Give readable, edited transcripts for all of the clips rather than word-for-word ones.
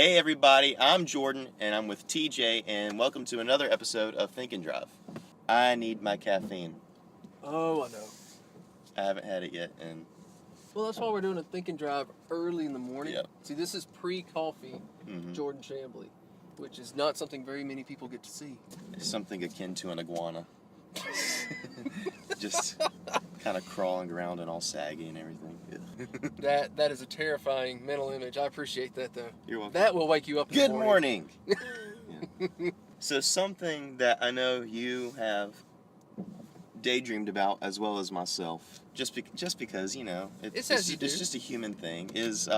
Hey everybody, I'm Jordan and I'm with TJ and welcome to another episode of Think and Drive. I need my caffeine. Oh, I know. I haven't had it yet and Well, that's why we're doing a Think and Drive early in the morning. Yep. See, this is pre-coffee Jordan Chambly, which is not something very many people get to see. it's something akin to an iguana. Just kind of crawling around and all saggy and everything. That is a terrifying mental image. I appreciate that, though. You're welcome. That will wake you up in Good the morning. morning! So something that I know you have daydreamed about as well as myself, just because, you know, it's just a human thing, is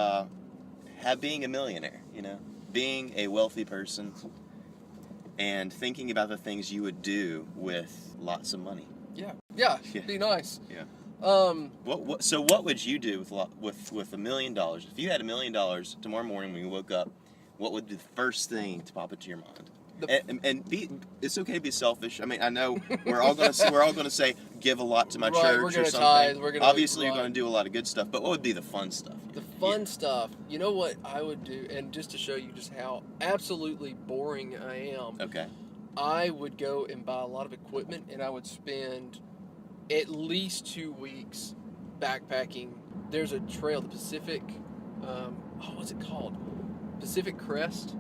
being a millionaire, you know, being a wealthy person and thinking about the things you would do with lots of money. Yeah, be nice. Yeah. So what would you do with $1 million? If you had $1 million tomorrow morning when you woke up, what would be the first thing to pop into your mind? It's okay to be selfish. I mean, I know we're all gonna say give a lot to my church we're gonna or something. tithe, Obviously, you're gonna do a lot of good stuff. But what would be the fun stuff? The fun stuff. You know what I would do, and just to show you just how absolutely boring I am. Okay. I would go and buy a lot of equipment, and I would spend at least 2 weeks backpacking. There's a trail, the Pacific. What's it called? Pacific Crest.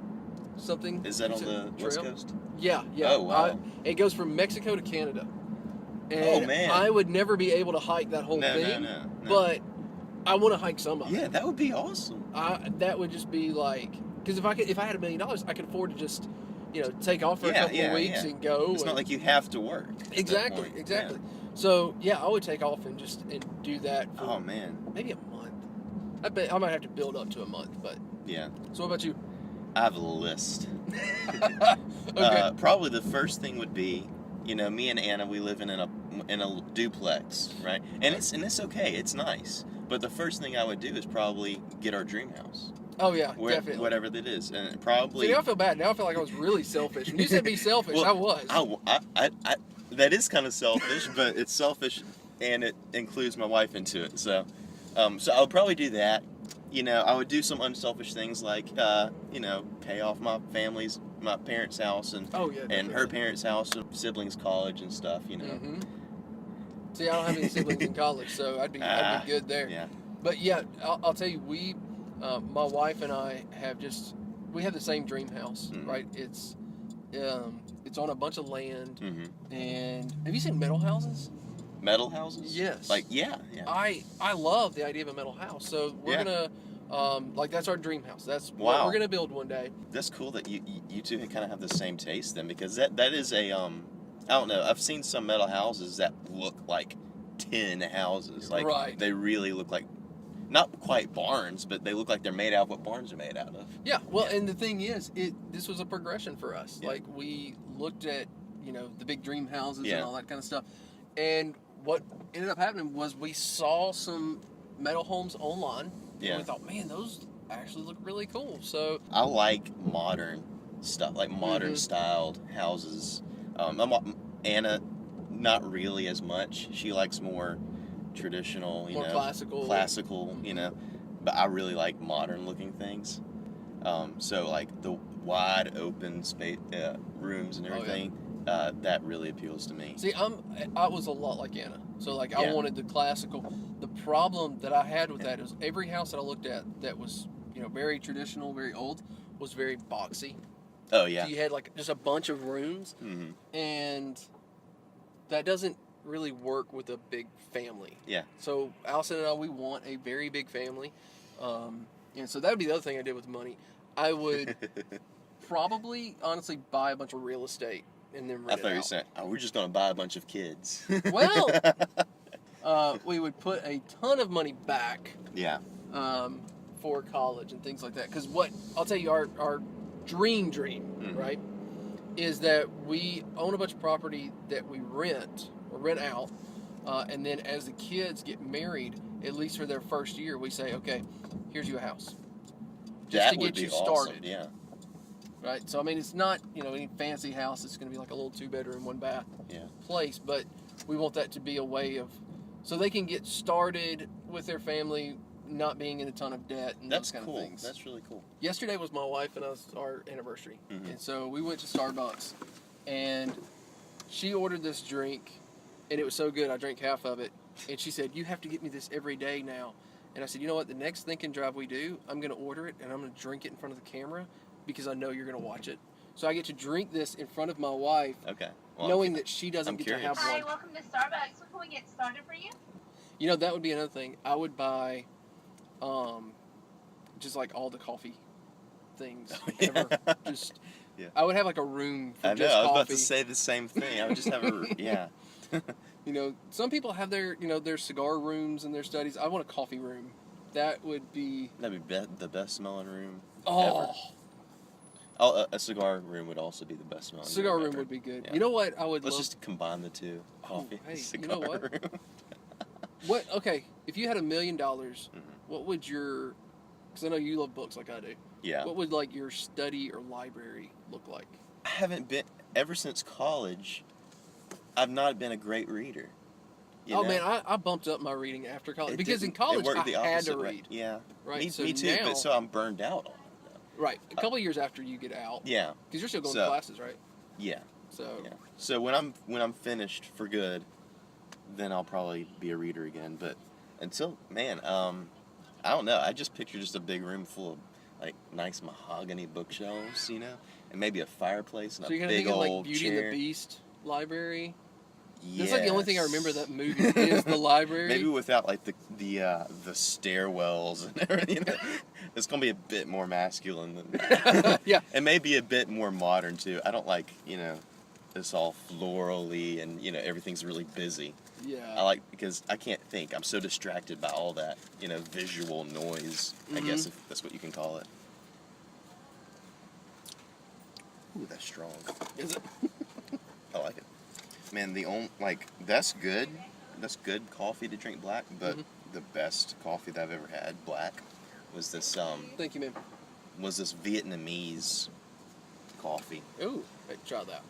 Something. Is that on the trail? West Coast? Yeah. Oh, wow. It goes from Mexico to Canada. And Oh, man. I would never be able to hike that whole thing. No. But I want to hike some of it. Yeah, that would be awesome. That would just be like, because if I had $1 million, I could afford to just, take off for a couple of weeks and go. It's not like you have to work. Exactly. Yeah. So I would take off and do that for Oh man. maybe a month. I bet I might have to build up to a month, but Yeah. So what about you? I have a list. Okay. Probably the first thing would be, me and Anna, we live in a duplex, right? And it's okay, it's nice. But the first thing I would do is probably get our dream house. Oh yeah, definitely. Whatever that is, and probably. See, now I feel bad. Now I feel like I was really selfish. When you said be selfish, Well, I was. I that is kind of selfish, but it's selfish, and it includes my wife into it. So I would probably do that. I would do some unselfish things like, pay off my parents' house and her parents' house and siblings' college and stuff. Mm-hmm. See, I don't have any siblings in college, so I'd be good there. Yeah. But yeah, I'll tell you, my wife and I we have the same dream house, right? It's on a bunch of land, and have you seen metal houses? Metal houses? Yes. Yeah. I love the idea of a metal house. So we're gonna that's our dream house. That's what we're gonna build one day. That's cool that you two kind of have the same taste then, because that is a I don't know. I've seen some metal houses that look like tin houses. Like they really look like not quite barns, but they look like they're made out of what barns are made out of. Yeah. Well, and the thing is, this was a progression for us. Yeah. Like we looked at the big dream houses and all that kind of stuff, and what ended up happening was we saw some metal homes online. Yeah. And we thought, man, those actually look really cool. So I like modern stuff, like modern styled houses. Anna, not really as much. She likes more traditional, more classical, But I really like modern looking things. So like the wide open space rooms and everything. That really appeals to me. See, I was a lot like Anna. So like I wanted the classical. The problem that I had with that is every house that I looked at that was, very traditional, very old, was very boxy. Oh yeah. So you had like just a bunch of rooms, and that doesn't really work with a big family. Yeah. So Allison and I, we want a very big family, and so that would be the other thing I did with money. I would probably honestly buy a bunch of real estate. And then I thought you were saying, we're just going to buy a bunch of kids. Well, we would put a ton of money back. Yeah. For college and things like that. Because I'll tell you, our dream, right, is that we own a bunch of property that we rent out, and then as the kids get married, at least for their first year, we say, okay, here's you a house. Just to get you started. Awesome. Yeah. Right, so I mean, it's not any fancy house. It's going to be like a little 2-bedroom, 1-bath place, but we want that to be a way of so they can get started with their family not being in a ton of debt and That's those kind cool. of things. That's really cool. Yesterday was my wife and our anniversary, Mm-hmm. and so we went to Starbucks, and she ordered this drink, and it was so good I drank half of it, and she said, "You have to get me this every day now." And I said, "You know what? The next Think and Drive we do, I'm going to order it, and I'm going to drink it in front of the camera because I know you're going to watch it. So I get to drink this in front of my wife, Okay. Well, knowing that she doesn't I'm get curious. to have Hi, one." welcome to Starbucks. What can we get started for you? You know, that would be another thing. I would buy, just like all the coffee things ever. Just, Yeah. I would have like a room for I know. just I was coffee. about to say the same thing. I would just have a yeah. You know, some people have their, their cigar rooms and their studies. I want a coffee room. That would be. That'd be the best smelling room. Oh, Ever. Oh, a cigar room would also be the best smelling. cigar room ever. would be good. Yeah. You know what? I would Let's love. just combine the two. Coffee, hey, you cigar know what? room. What? Okay, if you had $1 million, Mhm. what would your? Because I know you love books like I do. Yeah. What would like your study or library look like? I haven't been ever since college. I've not been a great reader. You Oh know? man, I bumped up my reading after college It because in didn't- it college worked I the had opposite to way. read. Yeah. Right. Me too. Now, But so I'm burned out on it. right, a couple of years after you get out, Yeah. because you're still going to So- classes, right? Yeah. So Yeah. So when I'm finished for good, then I'll probably be a reader again. But until man, I don't know. I just picture just a big room full of like nice mahogany bookshelves, and maybe a fireplace and So you're a gonna big think of like old Beauty chair. and the Beast library. Yes. That's like the only thing I remember that movie is the library. Maybe without like the stairwells and everything. It's gonna be a bit more masculine than Yeah. and maybe a bit more modern too. I don't like this all florally and everything's really busy. Yeah. I like because I can't think. I'm so distracted by all that visual noise. I Mhm. guess if that's what you can call it. Ooh, that's strong. Is it? I like it. Man, that's good. That's good coffee to drink black, but Mhm. the best coffee that I've ever had black was this Thank you, man. Vietnamese coffee. Ooh, hey, try that.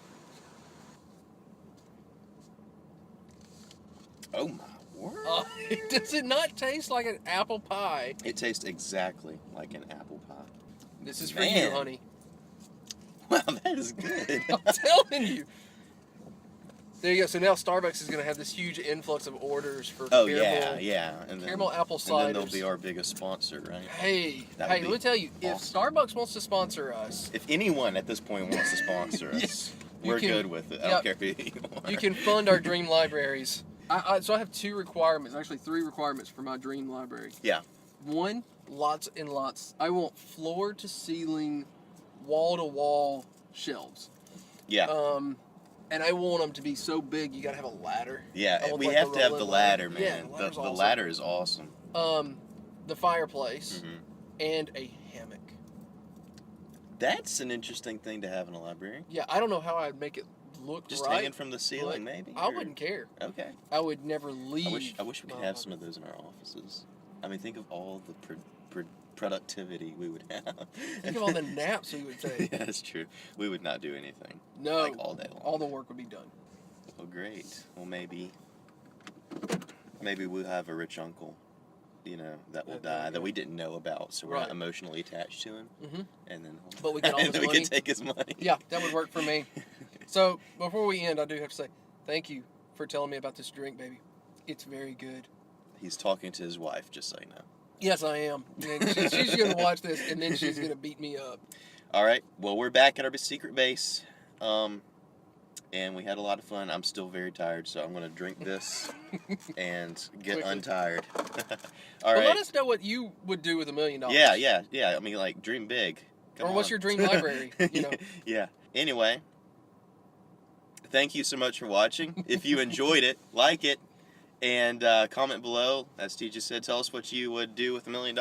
Oh my word. Does it not taste like an apple pie? It tastes exactly like an apple pie. This is for you, Man. honey. Wow, that is good. I'm telling you. There you go. So now Starbucks is going to have this huge influx of orders for Oh caramel, yeah. And then, caramel apple and then they'll ciders. be our biggest sponsor, right? Hey, That would hey, be let me tell you, if awesome. Starbucks wants to sponsor us, If anyone at this point wants to sponsor us, Yes. You we're can- good with it. I yeah, don't care who you are. you can fund our dream libraries. So I have 2 requirements, actually 3 requirements for my dream library. Yeah. 1, lots and lots. I want floor to ceiling, wall to wall shelves. Yeah. And I want them to be so big you gotta have a ladder. I Yeah, want, we like, have the to have the rolling ladder, ladder. Yeah, man. the ladder's the awesome. ladder is awesome. The fireplace Hmm. and a hammock. That's an interesting thing to have in a library. Yeah, I don't know how I'd make it look Just right. hanging from the ceiling, maybe. I or- wouldn't care. Okay. I would never leave. I wish we could my have some library. of those in our offices. I mean, think of all the productivity we would have. Think of all the naps we would take. Yeah, that's true. We would not do anything. No, Like all day long. all the work would be done. Well, great. Well, maybe we'll have a rich uncle, that will Yeah, die that yeah. we didn't know about, so we're Right. not emotionally attached to him, Mhm. and then But we get all and his then we money. can take his money. Yeah, that would work for me. So before we end, I do have to say thank you for telling me about this drink, baby. It's very good. He's talking to his wife, just so you know. Yes, I am. And she's going to watch this, and then she's going to beat me up. All right. Well, we're back at our secret base, and we had a lot of fun. I'm still very tired, so I'm going to drink this and get Quickly. untired. All But right. let us know what you would do with $1 million. Yeah. I mean, like, dream big. Come Or what's on. your dream library? Yeah. Anyway, thank you so much for watching. If you enjoyed it, like it, and comment below. As T just said, tell us what you would do with $1 million.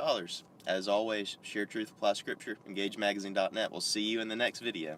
As always, share truth, apply scripture, engagemagazine.net. We'll see you in the next video.